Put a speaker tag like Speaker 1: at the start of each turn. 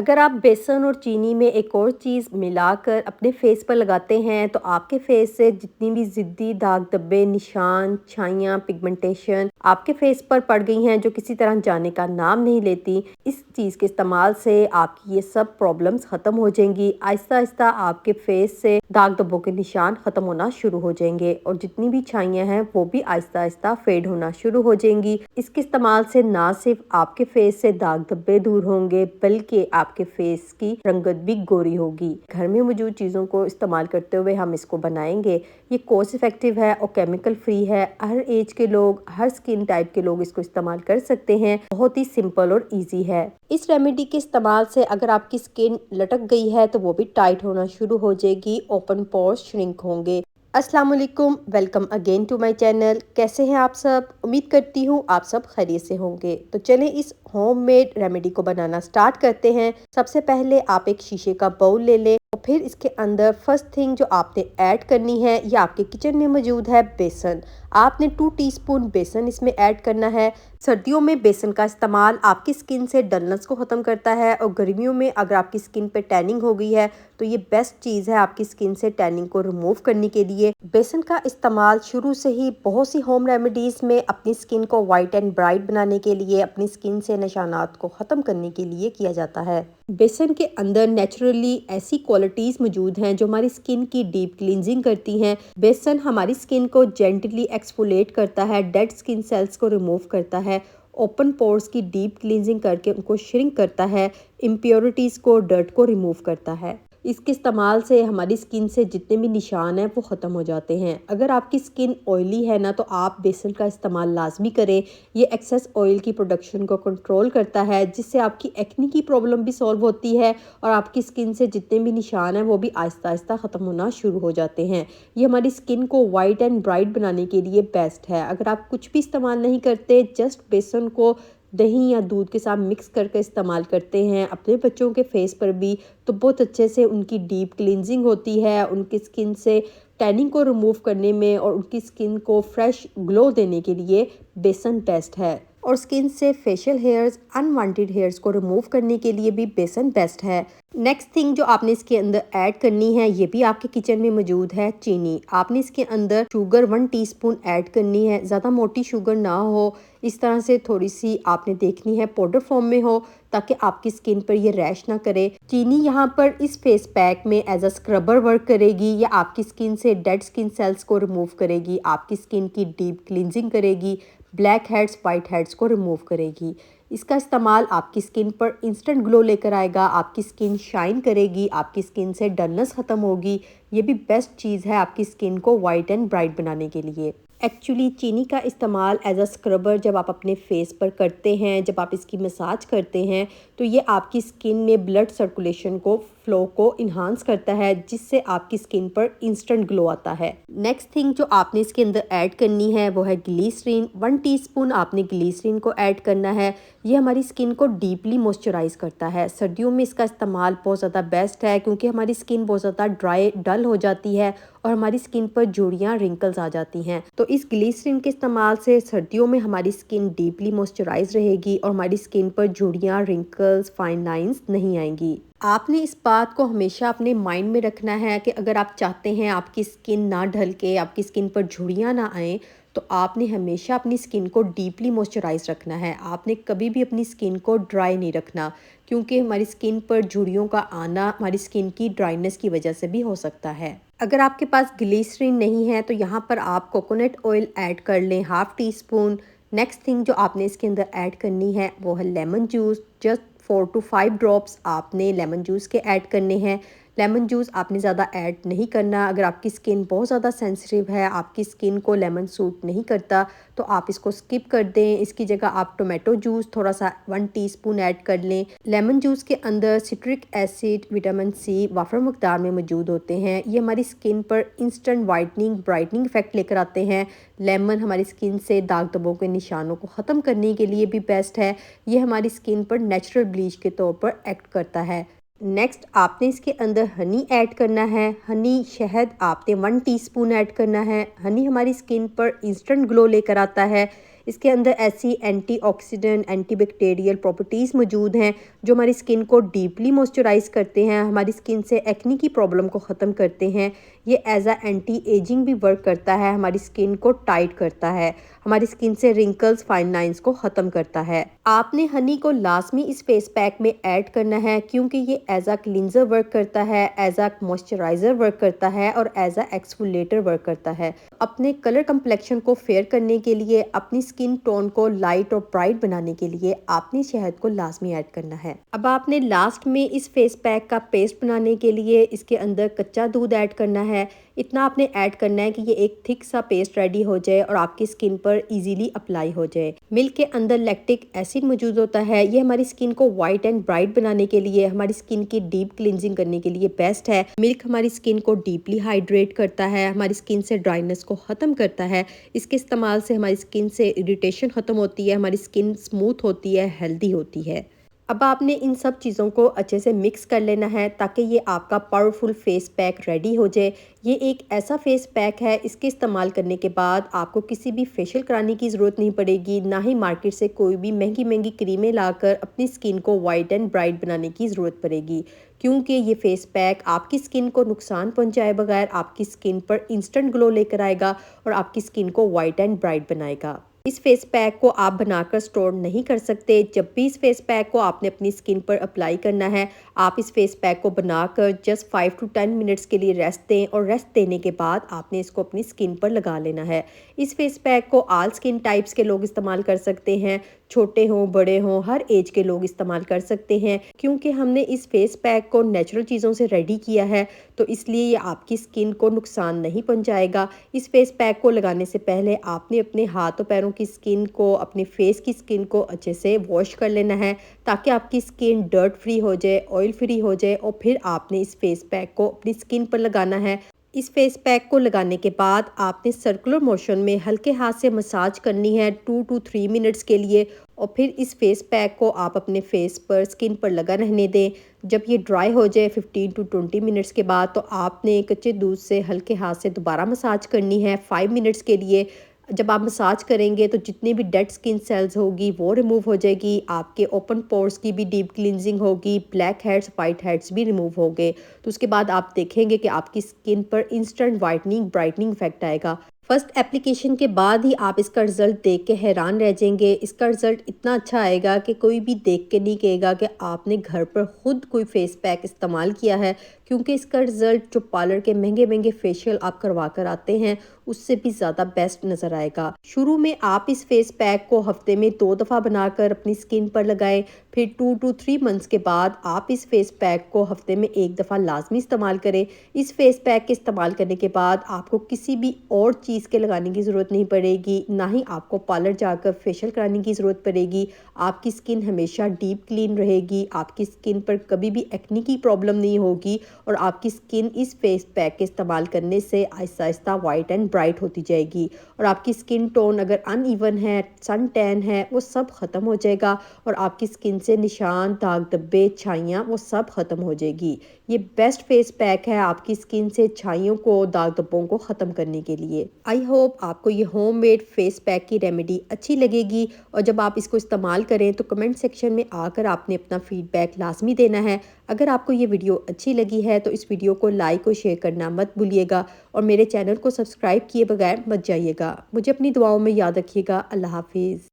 Speaker 1: अगर आप बेसन और चीनी में एक और चीज़ मिलाकर अपने फेस पर लगाते हैं तो आपके फेस से जितनी भी ज़िद्दी दाग धब्बे निशान छाइयाँ पिगमेंटेशन आपके फेस पर पड़ गई हैं जो किसी तरह जाने का नाम नहीं लेती, इस चीज़ के इस्तेमाल से आपकी ये सब प्रॉब्लम्स ख़त्म हो जाएंगी। आहिस्ता आहिस्ता आपके फेस से दाग धब्बों के निशान ख़त्म होना शुरू हो जाएंगे और जितनी भी छाइयाँ हैं वो भी आहिस्ता आहिस्ता फेड होना शुरू हो जाएंगी। इसके इस्तेमाल से ना सिर्फ आपके फेस से दाग धब्बे दूर होंगे बल्कि आपके फेस की रंगत भी गोरी होगी। घर में मौजूद चीज़ों को इस्तेमाल करते हुए हम इसको बनाएंगे। ये कॉस्ट इफेक्टिव है और केमिकल फ्री है। हर एज के लोग, हर स्किन टाइप के लोग इसको इस्तेमाल कर सकते हैं। बहुत ही सिंपल और इजी है। इस रेमेडी के इस्तेमाल से अगर आपकी स्किन लटक गई है तो वो भी टाइट होना शुरू हो जाएगी, ओपन पोर्स श्रिंक होंगे। अस्सलाम वालेकुम, welcome again to my channel. कैसे हैं आप सब? उम्मीद करती हूँ आप सब खैरियत से होंगे। तो चलें इस होममेड रेमेडी को बनाना स्टार्ट करते हैं। सबसे पहले आप एक शीशे का बाउल ले लें और फिर इसके अंदर फर्स्ट थिंग जो आपने ऐड करनी है ये आपके किचन में मौजूद है बेसन। आपने 2 टीस्पून बेसन इसमें ऐड करना है। सर्दियों में बेसन का इस्तेमाल आपकी स्किन से डलनेस को ख़त्म करता है और गर्मियों में अगर आपकी स्किन पे टैनिंग हो गई है तो ये बेस्ट चीज़ है आपकी स्किन से टैनिंग को रिमूव करने के लिए। बेसन का इस्तेमाल शुरू से ही बहुत सी होम रेमेडीज़ में अपनी स्किन को वाइट एंड ब्राइट बनाने के लिए, अपनी स्किन से निशानात को ख़त्म करने के लिए किया जाता है। बेसन के अंदर नेचुरली ऐसी क्वालिटीज़ मौजूद हैं जो हमारी स्किन की डीप क्लींजिंग करती हैं। बेसन हमारी स्किन को जेंटली एक्सफोलिएट करता है, डेड स्किन सेल्स को रिमूव करता है, ओपन पोर्स की डीप क्लींजिंग करके उनको श्रिंक करता है, इम्प्योरिटीज़ को, डर्ट को रिमूव करता है। इसके इस्तेमाल से हमारी स्किन से जितने भी निशान हैं वो ख़त्म हो जाते हैं। अगर आपकी स्किन ऑयली है ना तो आप बेसन का इस्तेमाल लाजमी करें। ये एक्सेस ऑयल की प्रोडक्शन को कंट्रोल करता है जिससे आपकी एक्ने की प्रॉब्लम भी सॉल्व होती है और आपकी स्किन से जितने भी निशान हैं वो भी आहिस्ता आहिस्ता ख़त्म होना शुरू हो जाते हैं। ये हमारी स्किन को वाइट एंड ब्राइट बनाने के लिए बेस्ट है। अगर आप कुछ भी इस्तेमाल नहीं करते, जस्ट बेसन को दही या दूध के साथ मिक्स करके इस्तेमाल करते हैं अपने बच्चों के फेस पर भी, तो बहुत अच्छे से उनकी डीप क्लींजिंग होती है। उनकी स्किन से टैनिंग को रिमूव करने में और उनकी स्किन को फ्रेश ग्लो देने के लिए बेसन बेस्ट है। और स्किन से फेशियल हेयर्स, अनवांटेड हेयर्स को रिमूव करने के लिए भी बेसन बेस्ट है। नेक्स्ट थिंग जो आपने इसके अंदर ऐड करनी है ये भी आपके किचन में मौजूद है, चीनी। आपने इसके अंदर शुगर 1 टीस्पून ऐड करनी है। ज़्यादा मोटी शुगर ना हो, इस तरह से थोड़ी सी आपने देखनी है पाउडर फॉर्म में हो ताकि आपकी स्किन पर ये रैश ना करे। चीनी यहाँ पर इस फेस पैक में एज अ स्क्रबर वर्क करेगी। या आपकी स्किन से डेड स्किन सेल्स को रिमूव करेगी, आपकी स्किन की डीप क्लींजिंग करेगी, ब्लैक हेड्स वाइट हेड्स को रिमूव करेगी। इसका इस्तेमाल आपकी स्किन पर इंस्टेंट ग्लो लेकर आएगा, आपकी स्किन शाइन करेगी, आपकी स्किन से डलनेस ख़त्म होगी। ये भी बेस्ट चीज़ है आपकी स्किन को वाइट एंड ब्राइट बनाने के लिए। एक्चुअली चीनी का इस्तेमाल एज अ स्क्रबर जब आप अपने फेस पर करते हैं, जब आप इसकी मसाज करते हैं तो ये आपकी स्किन में ब्लड सर्कुलेशन को, फ्लो को इन्हांस करता है जिससे आपकी स्किन पर इंस्टेंट ग्लो आता है। नेक्स्ट थिंग जो आपने इसके अंदर ऐड करनी है वो है ग्लिसरीन। 1 टीस्पून आपने ग्लिसरीन को ऐड करना है। ये हमारी स्किन को डीपली मॉइस्चराइज करता है। सर्दियों में इसका इस्तेमाल बहुत ज़्यादा बेस्ट है क्योंकि हमारी स्किन बहुत ज़्यादा ड्राई डल हो जाती है और हमारी स्किन पर झुर्रियाँ, रिंकल्स आ जाती हैं। तो इस ग्लिसरीन के इस्तेमाल से सर्दियों में हमारी स्किन डीपली मॉइस्चराइज रहेगी और हमारी स्किन पर झुर्रियाँ, रिंकल्स, फाइन लाइंस नहीं आएंगी। आपने इस बात को हमेशा अपने माइंड में रखना है कि अगर आप चाहते हैं आपकी स्किन ना ढल के आपकी स्किन पर झुर्रियाँ ना आएँ तो आपने हमेशा अपनी स्किन को डीपली मॉइस्चराइज रखना है। आपने कभी भी अपनी स्किन को ड्राई नहीं रखना क्योंकि हमारी स्किन पर झुर्रियों का आना हमारी स्किन की ड्राइनेस की वजह से भी हो सकता है। अगर आपके पास ग्लिसरीन नहीं है तो यहाँ पर आप कोकोनट ऑयल ऐड कर लें, 1/2 टीस्पून। नेक्स्ट थिंग जो आपने इसके अंदर ऐड करनी है वो है lemon juice. Just 4 to 5 drops आपने लेमन जूस के ऐड करने हैं। लेमन जूस आपने ज़्यादा ऐड नहीं करना। अगर आपकी स्किन बहुत ज़्यादा सेंसिटिव है, आपकी स्किन को लेमन सूट नहीं करता तो आप इसको स्किप कर दें। इसकी जगह आप टोमेटो जूस थोड़ा सा 1 टीस्पून ऐड कर लें। लेमन जूस के अंदर सिट्रिक एसिड, विटामिन सी वाफर मकदार में मौजूद होते हैं। ये हमारी स्किन पर इंस्टेंट वाइटनिंग, ब्राइटनिंग इफेक्ट लेकर आते हैं। लेमन हमारी स्किन से दाग धब्बों के निशानों को ख़त्म करने के लिए भी बेस्ट है। ये हमारी स्किन पर नेचुरल ब्लीच के तौर पर एक्ट करता है। नेक्स्ट आपने इसके अंदर हनी ऐड करना है। हनी, शहद आपने 1 टीस्पून ऐड करना है। हनी हमारी स्किन पर इंस्टेंट ग्लो लेकर आता है। इसके अंदर ऐसी एंटीऑक्सीडेंट, एंटीबैक्टीरियल प्रॉपर्टीज़ मौजूद हैं जो हमारी स्किन को डीपली मॉइस्चराइज करते हैं, हमारी स्किन से एक्ने की प्रॉब्लम को ख़त्म करते हैं। ये एज अ एंटी एजिंग भी वर्क करता है, हमारी स्किन को टाइट करता है, हमारी स्किन से रिंकल्स, फाइन लाइंस को ख़त्म करता है। आपने हनी को लाजमी इस फेस पैक में ऐड करना है क्योंकि ये एज अ क्लींजर वर्क करता है, एज अ मॉइस्चराइज़र वर्क करता है और एज अ एक्सफोलिएटर वर्क करता है। अपने कलर कम्प्लेक्शन को फेयर करने के लिए, अपनी स्किन टोन को लाइट और ब्राइट बनाने के लिए आपने शहद को लाजमी ऐड करना है। अब आपने लास्ट में इस फेस पैक का पेस्ट बनाने के लिए इसके अंदर कच्चा दूध ऐड करना है। इतना आपने ऐड करना है कि ये एक थिक सा पेस्ट रेडी हो जाए और आपकी स्किन पर इजीली अप्लाई हो जाए। मिल्क के अंदर लैक्टिक एसिड मौजूद होता है, ये हमारी स्किन को वाइट एंड ब्राइट बनाने के लिए, हमारी स्किन की डीप क्लींजिंग करने के लिए बेस्ट है। मिल्क हमारी स्किन को डीपली हाइड्रेट करता है, हमारी स्किन से ड्राइनेस को ख़त्म करता है। इसके इस्तेमाल से हमारी स्किन से इरिटेशन ख़त्म होती है, हमारी स्किन स्मूथ होती है, हेल्दी होती है। अब आपने इन सब चीज़ों को अच्छे से मिक्स कर लेना है ताकि ये आपका पावरफुल फेस पैक रेडी हो जाए। ये एक ऐसा फेस पैक है, इसके इस्तेमाल करने के बाद आपको किसी भी फेशियल कराने की ज़रूरत नहीं पड़ेगी, ना ही मार्केट से कोई भी महंगी महंगी क्रीमें लाकर अपनी स्किन को वाइट एंड ब्राइट बनाने की ज़रूरत पड़ेगी, क्योंकि ये फेस पैक आपकी स्किन को नुकसान पहुँचाए बगैर आपकी स्किन पर इंस्टेंट ग्लो लेकर आएगा और आपकी स्किन को वाइट एंड ब्राइट बनाएगा। इस फेस पैक को आप बनाकर स्टोर नहीं कर सकते। जब भी इस फेस पैक को आपने अपनी स्किन पर अप्लाई करना है, आप इस फेस पैक को बनाकर जस्ट 5 to 10 मिनट्स के लिए रेस्ट दें और रेस्ट देने के बाद आपने इसको अपनी स्किन पर लगा लेना है। इस फेस पैक को ऑल स्किन टाइप्स के लोग इस्तेमाल कर सकते हैं, छोटे हों बड़े हों, हर एज के लोग इस्तेमाल कर सकते हैं, क्योंकि हमने इस फेस पैक को नेचुरल चीज़ों से रेडी किया है तो इसलिए ये आपकी स्किन को नुकसान नहीं पहुंचाएगा। इस फेस पैक को लगाने से पहले आपने अपने हाथों पैरों की स्किन को, अपने फेस की स्किन को अच्छे से वॉश कर लेना है ताकि आपकी स्किन डर्ट फ्री हो जाए, ऑयल फ्री हो जाए और फिर आपने इस फेस पैक को अपनी स्किन पर लगाना है। इस फेस पैक को लगाने के बाद आपने सर्कुलर मोशन में हल्के हाथ से मसाज करनी है 2 to 3 मिनट्स के लिए और फिर इस फेस पैक को आप अपने फेस पर, स्किन पर लगा रहने दें। जब ये ड्राई हो जाए 15 to 20 मिनट्स के बाद तो आपने कच्चे दूध से हल्के हाथ से दोबारा मसाज करनी है 5 मिनट्स के लिए। जब आप मसाज करेंगे तो जितनी भी डेड स्किन सेल्स होगी वो रिमूव हो जाएगी, आपके ओपन पोर्स की भी डीप क्लींजिंग होगी, ब्लैक हेड्स, वाइट हेड्स भी रिमूव होंगे। तो उसके बाद आप देखेंगे कि आपकी स्किन पर इंस्टेंट वाइटनिंग, ब्राइटनिंग इफेक्ट आएगा। फर्स्ट एप्लीकेशन के बाद ही आप इसका रिजल्ट देख के हैरान रह जाएंगे। इसका रिजल्ट इतना अच्छा आएगा कि कोई भी देख के नहीं कहेगा कि आपने घर पर खुद कोई फेस पैक इस्तेमाल किया है, क्योंकि इसका रिजल्ट जो पार्लर के महंगे महंगे फेशियल आप करवा कर आते हैं उससे भी ज़्यादा बेस्ट नज़र आएगा। शुरू में आप इस फेस पैक को हफ्ते में 2 दफ़ा बनाकर अपनी स्किन पर लगाएं, फिर 2 to 3 मंथ्स के बाद आप इस फेस पैक को हफ्ते में 1 दफ़ा लाजमी इस्तेमाल करें। इस फेस पैक के इस्तेमाल करने के बाद आपको किसी भी और चीज़ के लगाने की ज़रूरत नहीं पड़ेगी, ना ही आपको पार्लर जाकर फेशियल कराने की ज़रूरत पड़ेगी। आपकी स्किन हमेशा डीप क्लीन रहेगी, आपकी स्किन पर कभी भी एक्ने की प्रॉब्लम नहीं होगी और आपकी स्किन इस फेस पैक के इस्तेमाल करने से Aahista Aahista white and bright होती जाएगी और आपकी स्किन टोन अगर अनइवन है, सन टैन है, वो सब ख़त्म हो जाएगा और आपकी स्किन से निशान, दाग धब्बे, छाइयाँ वो सब ख़त्म हो जाएगी। ये बेस्ट फेस पैक है आपकी स्किन से छाइयों को, दाग धब्बों को ख़त्म करने के लिए। आई होप आपको ये होममेड फेस पैक की रेमेडी अच्छी लगेगी और जब आप इसको इस्तेमाल करें तो कमेंट सेक्शन में आकर आपने अपना फीडबैक लाजमी देना है। अगर आपको ये वीडियो अच्छी लगी है तो इस वीडियो को लाइक और शेयर करना मत भूलिएगा और मेरे चैनल को सब्सक्राइब किए बगैर मत जाइएगा। मुझे अपनी दुआओं में याद रखिएगा। अल्लाह हाफिज़।